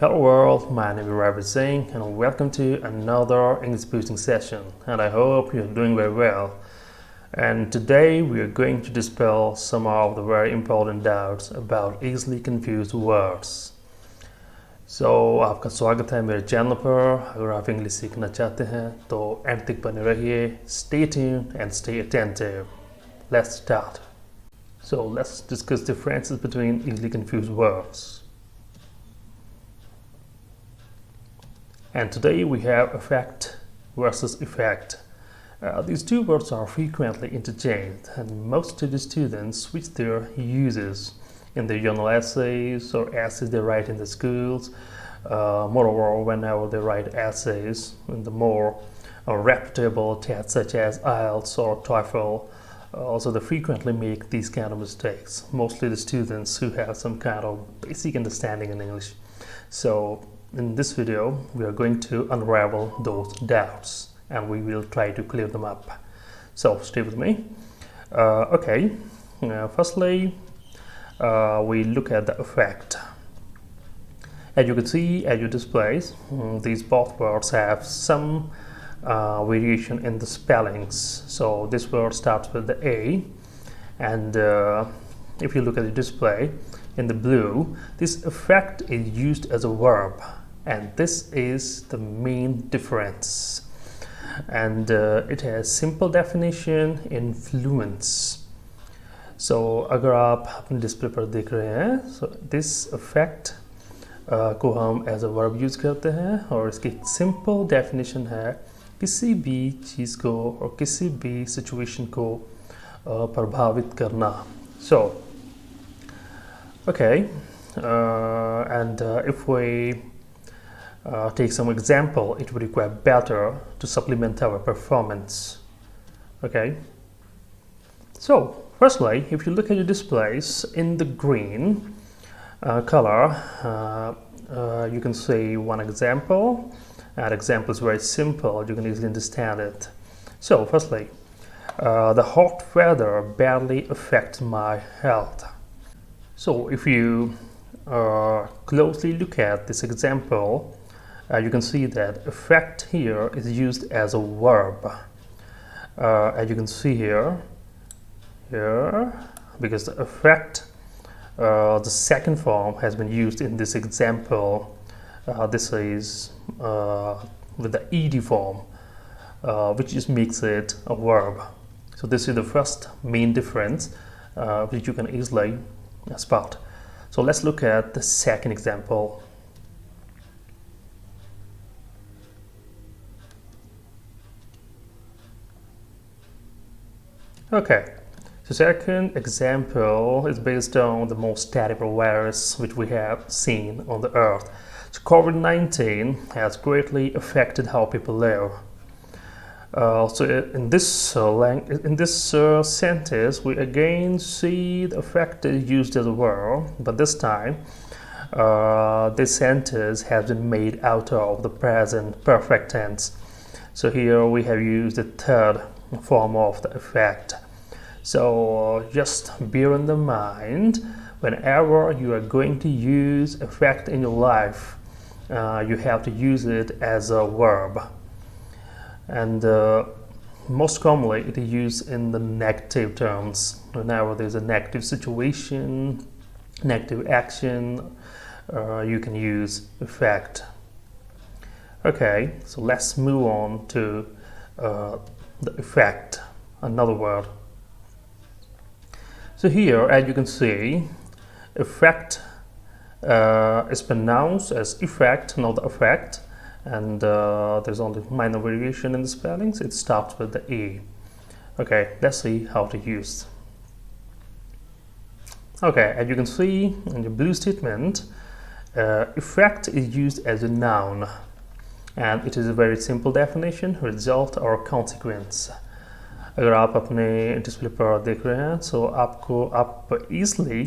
Hello world, my name is Ravi Singh and welcome to another English boosting session, and I hope you're doing very well. And today we are going to dispel some of the very important doubts about easily confused words. So आपका स्वागत है मेरे channel पर। अगर आप English सीखना चाहते हैं तो एंड तक बने रहिए। Stay tuned and stay attentive. Let's start. So let's discuss differences between easily confused words. And today we have effect versus effect. These two words are frequently interchanged, and most of the students switch their uses in their journal essays or essays they write in the schools. Moreover, whenever they write essays in the more reputable tests such as IELTS or TOEFL, also they frequently make these kind of mistakes, mostly the students who have some kind of basic understanding in English. So in this video, we are going to unravel those doubts and we will try to clear them up. So stay with me. Firstly, we look at the effect. As you can see, as you displays, these both words have some variation in the spellings. So this word starts with the A, and if you look at the display in the blue, this effect is used as a verb, and this is the main difference. And it has simple definition, influence. So अगर आप अपने display पर देख रहे हैं, so this effect को हम as a verb use करते हैं, और इसकी simple definition है किसी भी चीज़ को और किसी भी situation को प्रभावित करना. So okay, and if we take some example, it would require better to supplement our performance. Okay, so firstly, if you look at your displays in the green color, you can see one example. That example is very simple, you can easily understand it. So firstly, the hot weather badly affects my health. So if you closely look at this example, you can see that effect here is used as a verb. As you can see here, because the effect, the second form has been used in this example. This is with the ed form, which just makes it a verb. So this is the first main difference, which you can easily spot. So let's look at the second example. Okay, so second example is based on the most terrible virus which we have seen on the earth. So COVID-19 has greatly affected how people live. So in this sentence, we again see the effect is used as a verb, but this time this sentence has been made out of the present perfect tense. So here we have used the third form of the effect. So just bear in the mind, whenever you are going to use effect in your life, you have to use it as a verb. And most commonly it is used in the negative terms. Whenever there's a negative situation, negative action, you can use effect. Okay, so let's move on to the effect, another word. So here, as you can see, effect is pronounced as effect, not the effect, and there's only minor variation in the spellings. It starts with the A. Okay, let's see how to use. Okay, as you can see in the blue statement, effect is used as a noun, and it is a very simple definition, result or consequence. अगर आप अपने display पर देख रहे हैं, तो आप easily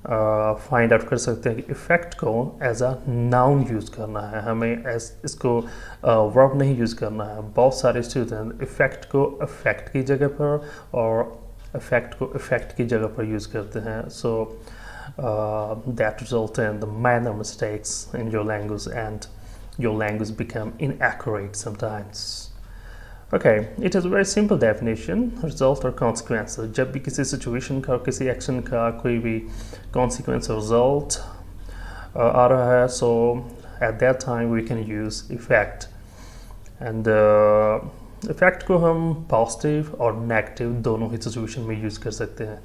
find out कर सकते हैं कि इफ़ेक्ट को एज अ नाउन यूज़ करना है, हमें इसको वर्ब नहीं यूज़ करना है. बहुत सारे स्टूडेंट इफ़ेक्ट को इफ़ेक्ट की जगह पर और इफ़ेक्ट को इफ़ेक्ट की जगह पर यूज़ करते हैं. सो that result in the minor mistakes in your language, and your language become inaccurate sometimes. Okay, it is a very simple definition, result or consequence. जब भी किसी सिचुएशन का, किसी एक्शन का कोई भी consequence or result आ रहा है, so at that time we can use effect. And effect को हम positive और negative दोनों ही situation में use कर सकते हैं.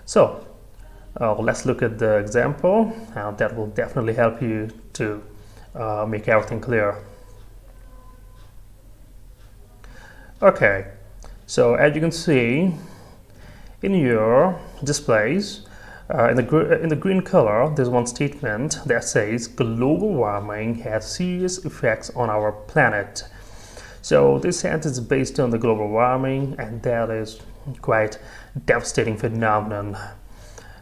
So let's look at the example, and that will definitely help you to make everything clear. Okay, so as you can see in your displays, in the green color, there's one statement that says global warming has serious effects on our planet. So this sentence is based on the global warming, and that is quite devastating phenomenon.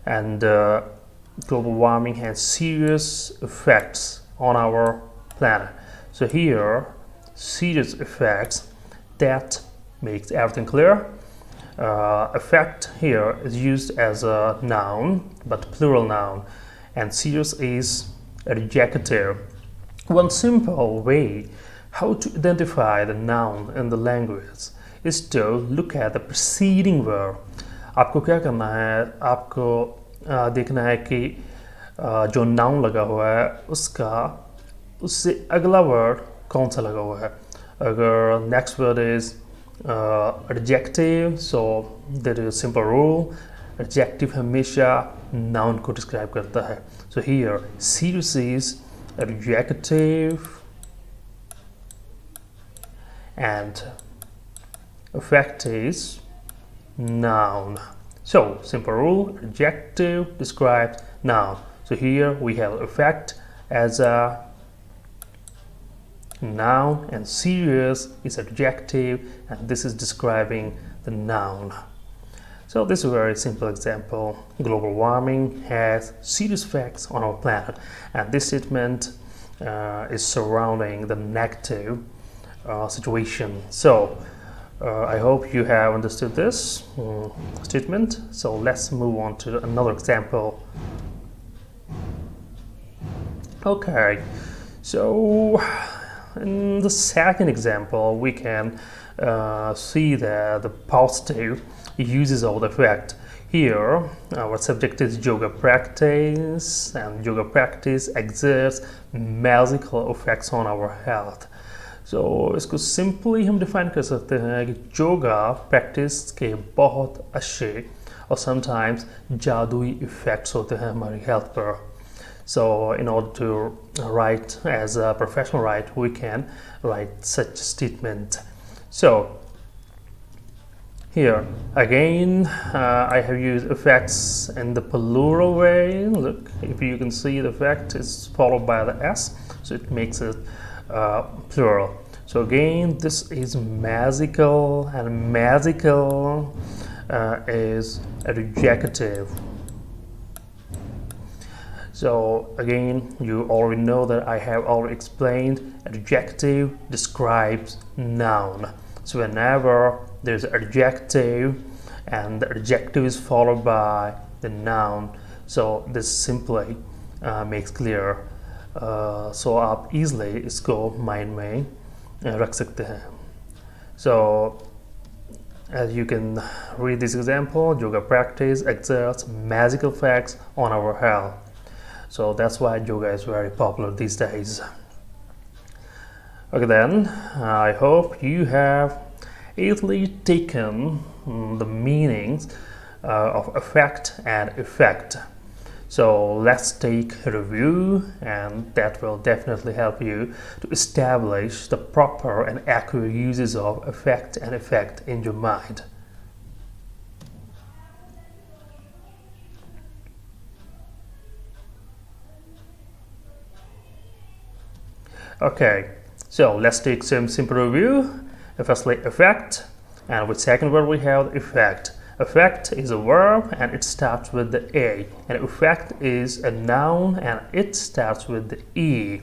And global warming has serious effects on our planet. So here, serious effects, that makes everything clear. Effect here is used as a noun, but plural noun, and serious is adjective. One simple way how to identify the noun in the language is to look at the preceding verb. आपको क्या करना है, आपको देखना है कि जो noun लगा हुआ है उससे अगला word कौन सा लगा हुआ है. अगर next word is adjective, so there is a simple rule, adjective हमेशा noun को describe करता है. So here serious is adjective and effect is noun. So simple rule, adjective describes noun. So here we have effect as a noun, and serious is adjective, and this is describing the noun. So this is a very simple example. Global warming has serious effects on our planet, and this statement is surrounding the negative situation. So I hope you have understood this statement. So let's move on to another example. Okay, so in the second example, we can see that the positive uses of the effect. Here, our subject is yoga practice, and yoga practice exerts magical effects on our health. So इसको simply हम define कर सकते हैं कि yoga practice के बहुत अच्छे और sometimes जादुई effects होते हैं हमारी health पर. So in order to write as a professional write, we can write such statement. So here again, I have used effects in the plural way. Look, if you can see the effect is followed by the S, so it makes it plural. So again, this is magical, and magical is adjective. So again, you already know that I have already explained adjective describes noun. So whenever there's an adjective and the adjective is followed by the noun, so this simply makes clear. So आप easily इसको mind में रख सकते हैं. So as you can read this example, yoga practice exerts magical effects on our health. So that's why yoga is very popular these days. Okay then, I hope you have easily taken the meanings of effect and effect. So let's take a review, and that will definitely help you to establish the proper and accurate uses of effect and effect in your mind. Okay, so let's take some simple review. Firstly, effect, and with second word we have effect. Effect is a verb and it starts with the A, and effect is a noun and it starts with the E.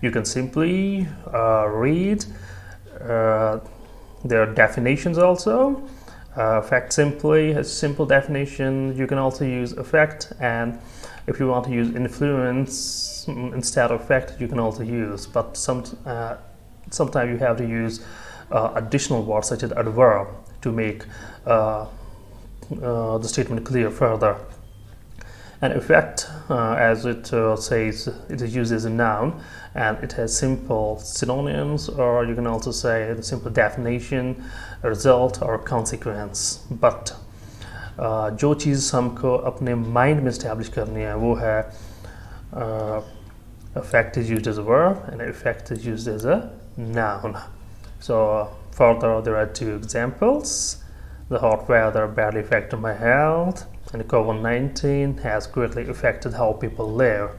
You can simply read their definitions also. Effect simply has simple definition. You can also use effect, and If you want to use influence instead of effect, you can also use, but sometimes you have to use additional words such as adverb to make the statement clear further. An effect, as it says, it is used as a noun, and it has simple synonyms, or you can also say the simple definition, result or consequence. But जो चीज़ हमको अपने mind में establish करनी है वो है effect is used as a verb and effect is used as a noun. So further, there are two examples. The hot weather badly affected my health, and COVID-19 has greatly affected how people live.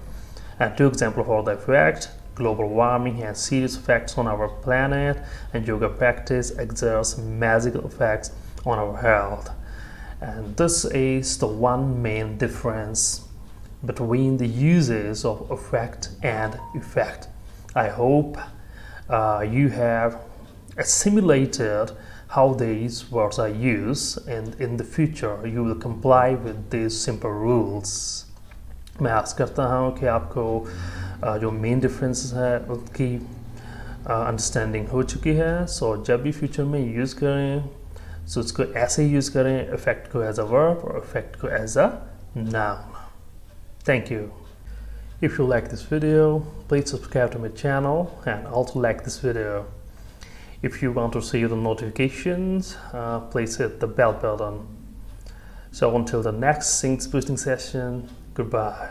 And two examples for the effect: global warming has serious effects on our planet, and yoga practice exerts magical effects on our health. And this is the one main difference between the uses of effect and effect. I hope you have assimilated how these words are used, and in the future you will comply with these simple rules. मैं आशा करता हूँ कि आपको जो main differences है उनकी understanding हो चुकी है. सो जब भी फ्यूचर में यूज़ करें सो उसको ऐसे ही यूज़ करें, इफेक्ट को एज अ वर्ब और इफेक्ट को as a noun. Thank you. If you like this video, please subscribe to my channel and also like this video. If you want to see the notifications, please hit the bell button. So until the next Syncs boosting session, goodbye.